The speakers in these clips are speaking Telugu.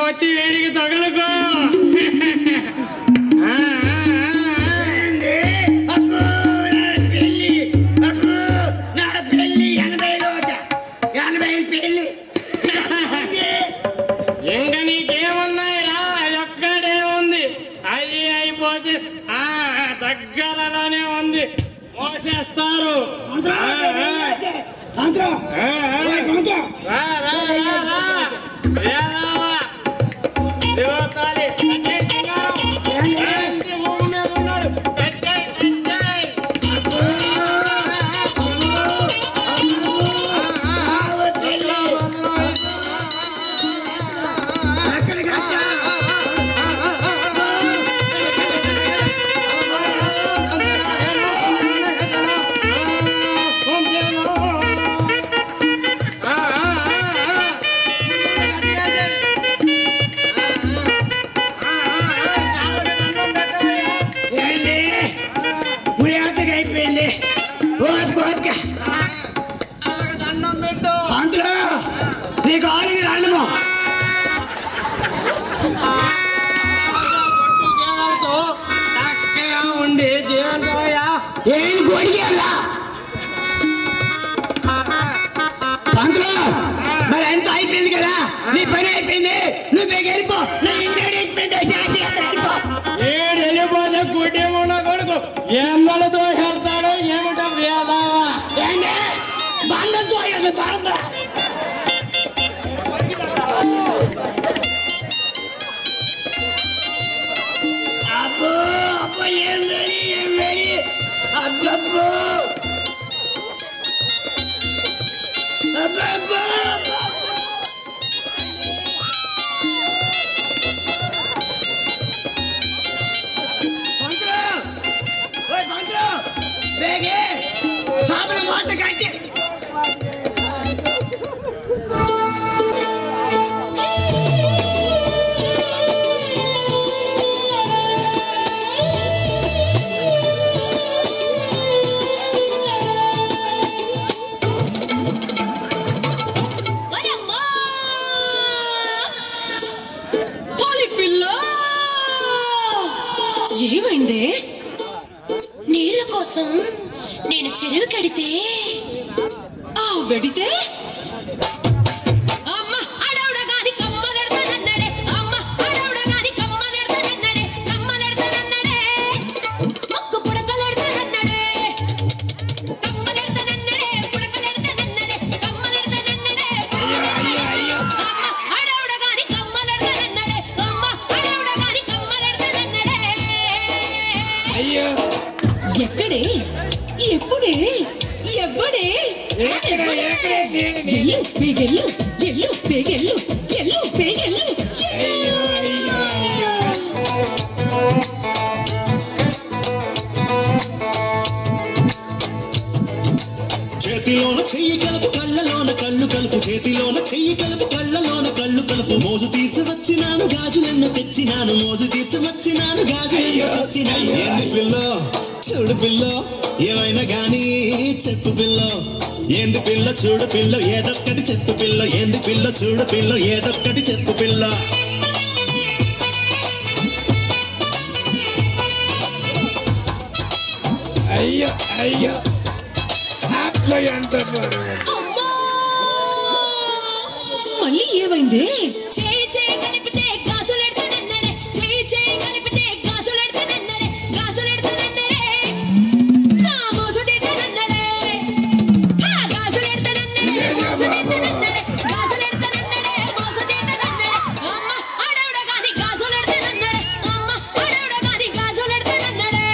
వచ్చి వేడికి తగలుకో. అది అయిపోతే దగ్గరలోనే ఉంది మోసేస్తారు. మరి ఎంత అయిపోయింది కదా, నీ పని అయిపోయింది, నువ్వు వెళ్ళిపో. ఏడు వెళ్ళిపోతే కుటుంబం కొడుకు ఎన్నలు దోషేస్తాడు ఏమిటో వేదావా బండ దోయండి బండ. అబ్బో అబ్బో ఏం వేడి అబ్బబ్బో అబ్బబ్బో. ఏమైందే? నీళ్ళ కోసం నేను చెరువు కడితే వెడితే అమ్మ అడవుడగాని కమ్మలెడతానన్నడే, అమ్మ అడవుడగాని కమ్మలెడతానన్నడే, కమ్మలెడతానన్నడే, మొక్కు పుడకలెడతానన్నడే, కమ్మలెడతానన్నడే, పుడకలెడతానన్నడే, కమ్మలెడతానన్నడే, అమ్మ అడవుడగాని కమ్మలెడతానన్నడే, అమ్మ అడవుడగాని కమ్మలెడతానన్నడే. అయ్యో ఎక్కడే, ఎప్పుడే, ఎవ్వడే? ఎల్లు పేగెల్లు, ఎల్లు పేగెల్లు, ఎల్లు పేగెల్లు. చేతిలోన చెయ్యి కలుపు కళ్ళలోన కళ్ళు కలుపు, చేతిలోన చెయ్యి కలుపు కళ్ళలోన కళ్ళు కలుపు. మోజు తీర్చి వచ్చినాను గాజులెన్నో తెచ్చినాను, మోజు తీర్చి వచ్చినాను గాజులెన్నో తెచ్చినాను. ఏంది పిల్లో చూడు పిల్లో, ఏమైనా గానీ చెప్పు పిల్లో. ఏంది పిల్ల చూడు పిల్ల, ఏదొక్కటి చెప్పు పిల్ల. ఏంది పిల్ల చూడు పిల్ల, ఏదొక్కటి చెప్పు పిల్ల. అయ్యో అయ్యో మళ్ళీ ఏమైంది? చేయి చేయి కలిపితే గాజులెడతానన్నడే, చేయి చేయి కలిపితే గాజులెడతానన్నడే, గాజులెడతానన్నడే, నా మోసు తిడతానన్నడే, గాజులెడతానన్నడే, మోసు తిడతానన్నడే, గాజులెడతానన్నడే, మోసు తిడతానన్నడే, అమ్మ అడవుడగాని గాజులెడతానన్నడే, అమ్మ అడవుడగాని గాజులెడతానన్నడే.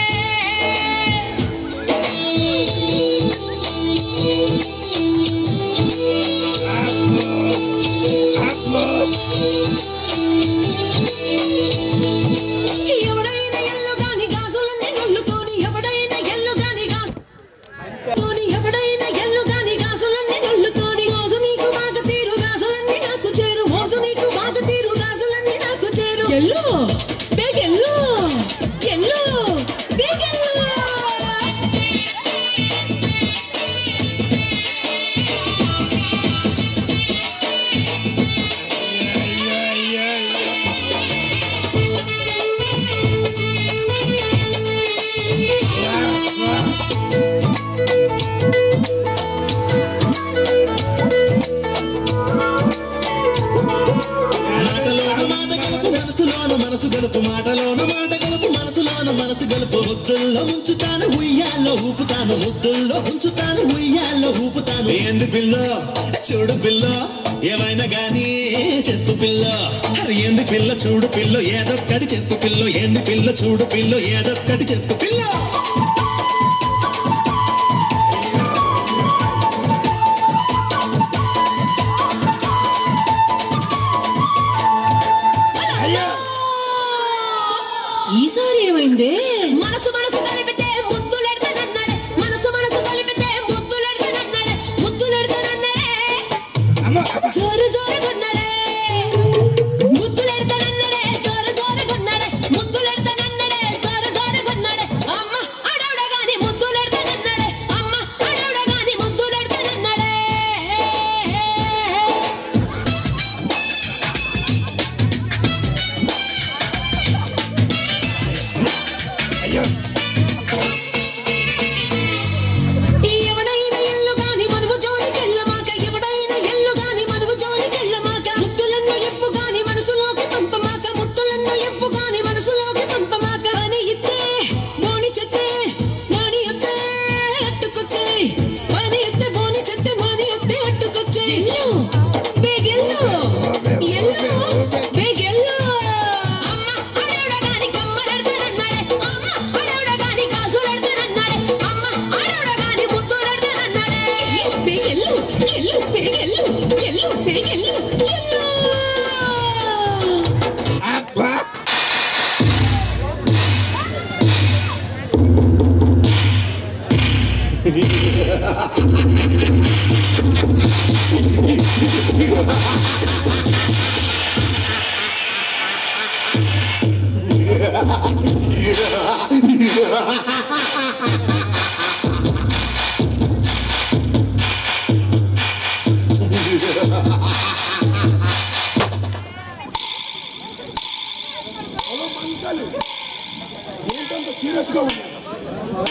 గలుపు ముద్దుల్లో ముంచుతాను ఉయ్యాల్లో ఊపుతాను ముద్దుల్లో ఉంచుతాను ఉయ్యాల్లో ఊపుతాను ఏంది పిల్ల చూడు పిల్ల ఏమైనా గానీ చెప్పు పిల్ల అరే ఏంది పిల్ల చూడు పిల్ల ఏదొక్కటి చెప్పు పిల్ల ఏంది పిల్ల చూడు పిల్ల ఏదొక్కటి చెప్పు పిల్ల ఈసారి ఏమైంది? మనసు మనసు కలిపితే ముద్దులెడతానన్నాడే, మనసు మనసు కలిపితే ముద్దులెడతానన్నాడే, ముద్దులెడతానన్నాడే, జోరు జోరు కొన్నాడే, ముద్దులెడతానన్నాడే, జోరు జోరు కొన్నాడే, ముద్దులెడతానన్నాడే, జోరు జోరు కొన్నాడే, అమ్మ అడవుడగాని ముద్దులెడతానన్నాడే, అమ్మ అడవుడగాని ముద్దులెడతానన్నాడే. ఎవడైనా ఎల్లు గాని మనము జోలికెళ్ళమాక, ఎవడైనా ఎల్లు గాని మనము జోలికెళ్ళమాక, ముద్దులన్ను ఎప్పు గాని మనసులోకి పంపమాక, ముద్దులన్ను ఎప్పు గాని మనసులోకి పంపమాక, అని ఇత్తే బోని చెత్తే మాని ఎత్తే అట్టుకొచ్చే, అని ఎత్తే బోని చెత్తే మాని ఎత్తే అట్టుకొచ్చే, ఎల్లు బేగెల్లు ఎల్లు బేగెల్లు, అమ్మ అడవుడగాని కమ్మరెడతానన్నాడే, అమ్మ అడవుడగాని కాసులెడతానన్నాడే, అమ్మ అడవుడగాని ముద్దులెడతానన్నాడే, బేగెల్లు ఎల్లు బేగెల్లు ఎల్లు బేగెల్లు ఎల్లు. అబ్బా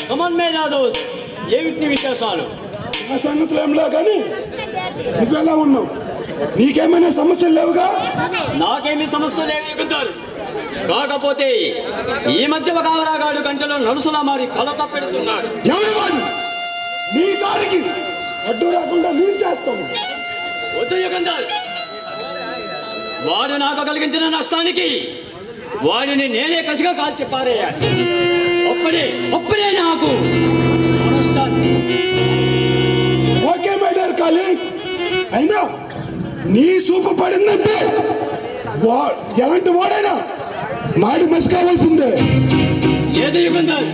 కమన్ మే జాదోస్, ఏమిటి విశేషాలు? ఆ సంగతులు ఏంలా కానీ నువ్వెలా ఉన్నావు? నీకేమైనా సమస్యలు లేవుగా? నాకేమీ సమస్య లేవు యుగంధర్. కాకపోతే ఈ మధ్య ఒక ఆవరాగాడు గంటలో నడుసులా మారి కలత పెడుతున్నాడు. ఎవరు వాడు? నీ దారికి అడ్డు రాకుండా నేను చేస్తాను. వద్దు యుగంధర్, వాడు నాకు కలిగించిన నష్టానికి వాడిని నేనే కసిగా కాల్చి పారేయాలి. అప్పుడే నాకు మనశ్శాంతి. ఓకే మై డియర్ కాలీగ్, అయినా నీ సూపు పడిందంటే ఎలాంటి వాడైనా మాడి మసి కావాల్సిందే. ఏది యుగంధర్,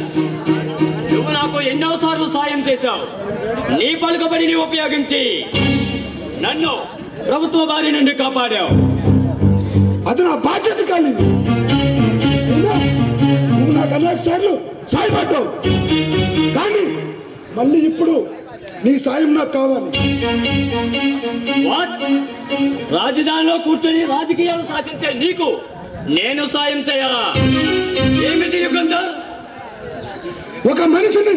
నువ్వు నాకు ఎన్నోసార్లు సాయం చేశావు. నీ పలుకబడిని ఉపయోగించి నన్ను ప్రభుత్వ బారి నుండి కాపాడావు. అది నా బాధ్యత కానీ నువ్వు నాకు అనేక సార్లు సాయపడ్డావు. కానీ మళ్ళీ ఇప్పుడు నీ సాయం నాకు కావాలి. వాట్? రాజధానిలో కూర్చొని రాజకీయాలు శాసించే నీకు నేను సాయం చేయాలా? ఏమిటి యుగంధర్? ఒక మనిషిని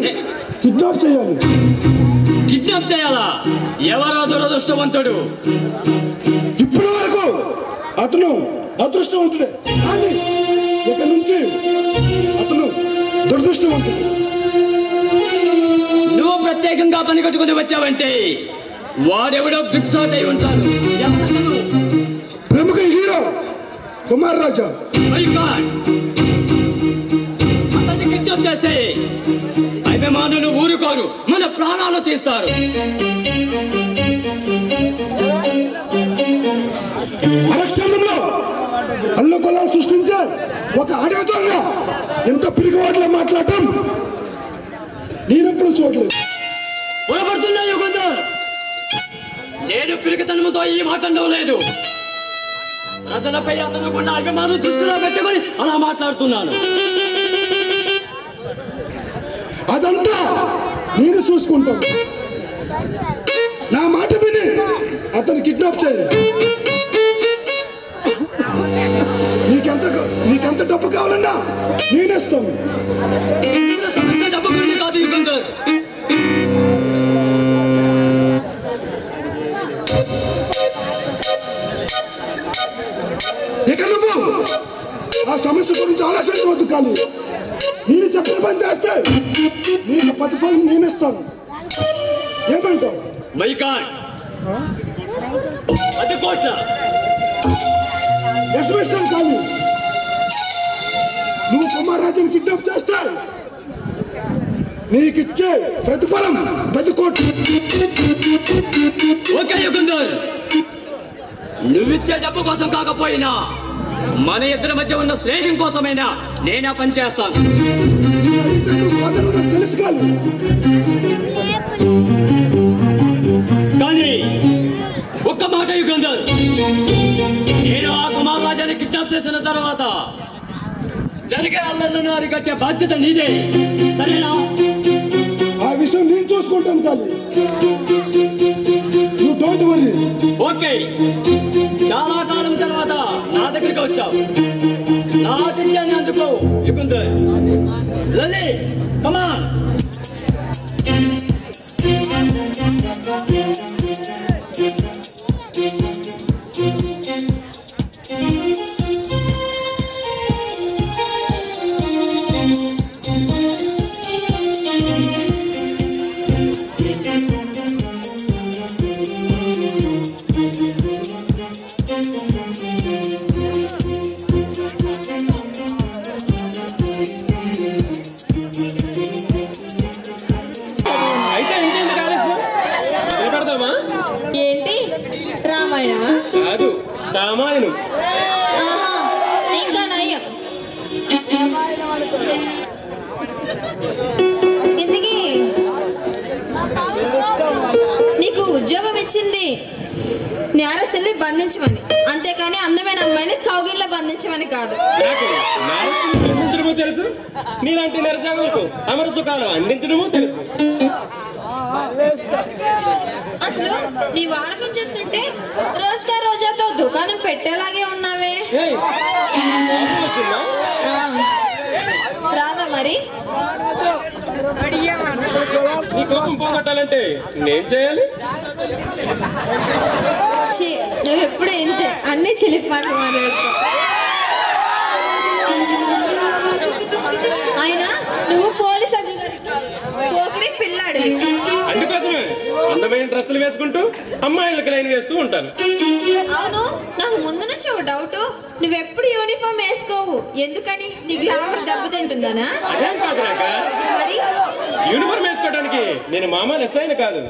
కిడ్నాప్ చేయాలి. కిడ్నాప్ చేయాలా? ఎవరో దురదృష్టవంతుడు. ఇప్పటి వరకు అతను అదృష్టవంతుడే, కానీ ఇక నుంచి అతను దురదృష్టవంతుడు. నువ్వు ప్రత్యేకంగా పని కట్టుకుని వచ్చావంటే వాడెవడో బిగ్ షాట్ అయి ఉంటాడు. ఎవరతను? ప్రముఖ hero Kumar Raja. My God! అతన్ని కిడ్నాప్ చేస్తే అభిమానులు ఊరుకోరు, మన ప్రాణాలు తీస్తారు. అరక్షణంలో అల్లకొలా సృష్టించే ఒక అడవితోగా ఎంత పిరిగివాట్లా మాట్లాడటం నేనెప్పుడు చూడలేదు. పొరపడుతున్నా యుగంధర్, నేను పిరికితనముతో ఈ మాట లేదు. ప్రజలపై అతనుకున్న అభిమానులు దృష్టిలో పెట్టుకొని అలా మాట్లాడుతున్నాను. అదంతా నేను చూసుకుంటాను. నా మాట విని అతను కిడ్నాప్ చేయాలి. నీకెంత డబ్బు కావాలన్నా నేనేస్తాను. సమస్య డబ్బు గురించి కాదు యుగంధర్. ఇక నువ్వు ఆ సమస్య గురించి ఆలోచించవద్దు. కానీ నేను చెప్పిన పని చేస్తే నీకు ప్రతిఫలం నేను ఇస్తాను. ఏమంటావు? మైకాన్ అది కోట ఎస్మిస్టర్ కాదు. నువ్వు కుమారరాజుని కిడ్నాప్ చేస్తే నీకిచ్చే ప్రతిఫలం 10 కోట్లు. ఓకే యుగంధర్, నువ్విచ్చే డబ్బు కోసం కాకపోయినా మన ఇద్దరి మధ్య ఉన్న స్నేహం కోసమైనా నేనే పని చేస్తాను. తెలుసు కాదు, కానీ ఒక్క మాట యుగంధర్, నేను ఆ కుమార్ రాజాని కిడ్నాప్ చేసిన తర్వాత జరిగే అల్లర్లను అరికట్టే బాధ్యత నీదే, సరేనా? ఆ విషయం నేను చూసుకుంటాను. కానీ నువ్వు డోంట్ వరీ. ఓకే, చాలా కాలం తర్వాత నా దగ్గరికి వచ్చావు. నా ఆతిథ్యాన్ని అందుకో యుగంధర్. లల్లి, కమాన్. ఏంటి రామాయణమా? కాదు, రామాయణం. ఆహా, ఇంకా నయ్యం. ఇంతకీ నీకు ఉద్యోగం ఇచ్చింది నేరస్తుల్ని బంధించమని, అంతేకాని అందమైన అమ్మాయిని కౌగిల్లో బంధించమని కాదు. నాకు బంధించడమో తెలుసు, నీలాంటి నిరుద్యోగులకు అమర సుఖాలు అందించడమో తెలుసు. అసలు నీ వాడకం చూస్తుంటే రోజుకా రోజాతో దుకాణం పెట్టేలాగే ఉన్నావే. ఏయ్, కోపం వచ్చిందా? రాదా మరి? నీ కోపం పోగొట్టాలంటే నేను చేయాలి. నువ్వు ఎప్పుడు ఇంతే, అన్ని చిలిపి మాటలు మాట్లాడుతావు. అయినా నువ్వు పోలీస్ అధికారి కాదు, పోకిరి పిల్లాడు. అందుకోసమే అందమైన డ్రెస్సులు వేసుకుంటూ అమ్మాయిలకు లైన్ వేస్తూ ఉంటాను. అవును, నాకు ముందు నుంచి ఒక డౌట్, నువ్వెప్పుడు యూనిఫామ్ వేసుకోవు, ఎందుకని? నీ గ్లామర్ దెబ్బతింటుందనా? అదేం కాదు నాక, మరి యూనిఫామ్ వేసుకోవడానికి నేను మామూలు ఎస్ఐని కాదు,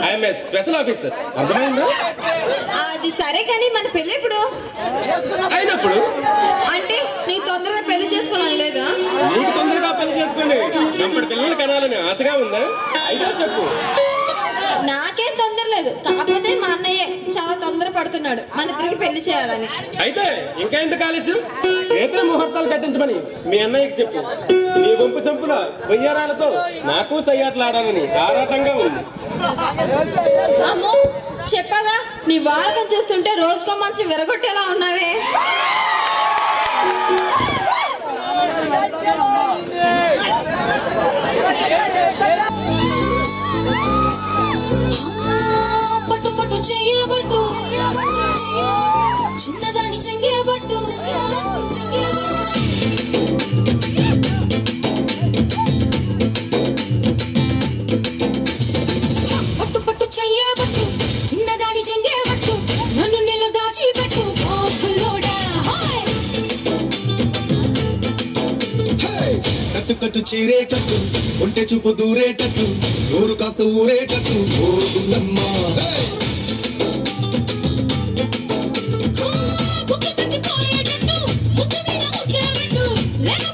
ఐఎమ్ ఏ స్పెషల్ ఆఫీసర్. అర్థమైందా? అది సరే, కానీ మన పెళ్ళి ఇప్పుడు అయినప్పుడు అంటే నీ తొందరగా పెళ్లి చేసుకోవాలని లేదా? నీకు తొందరగా పెళ్లి చేసుకుని నప్పటి పిల్లలు కనాలని ఆశగా ఉందా? అయితే చెప్పు. నాకేం తొందర లేదు, కాకపోతే మా అన్నయ్య చాలా తొందర పడుతున్నాడు మన ఇద్దరికి పెళ్లి చేయాలని. అయితే ఇంకా ఎందుకు ఆలస్యం? రేపే ముహూర్తాలు కట్టించమని మీ అన్నయ్యకి చెప్పు. నీ వంపు చంపుల వయ్యారాలతో నాకు సయ్యాట్లు ఆడాలని ఆరాటంగా ఉంది. అమ్మో, చెప్పగా నీ వాడకం చూస్తుంటే రోజుకో మంచి విరగొట్టేలా ఉన్నావే. పట్టు పట్టు చెయ్యబట్టు చిన్నదాన్ని చెంగేబట్టు పట్టు పట్టు చెయ్యబట్టు చిన్నదాన్ని చెంగేబట్టు నన్ను నెల దాచిపెట్టు బాబులోడా. కట్టు కట్టు చీరేటట్టు ఒంటె చూపు దూరేటట్టు నోరు కాస్త ఊరేటట్టు ఓ గుండమ్మ. బుక్కు కట్టిపోయేటట్టు ముద్దు మీద ముద్దు పెట్టు లేక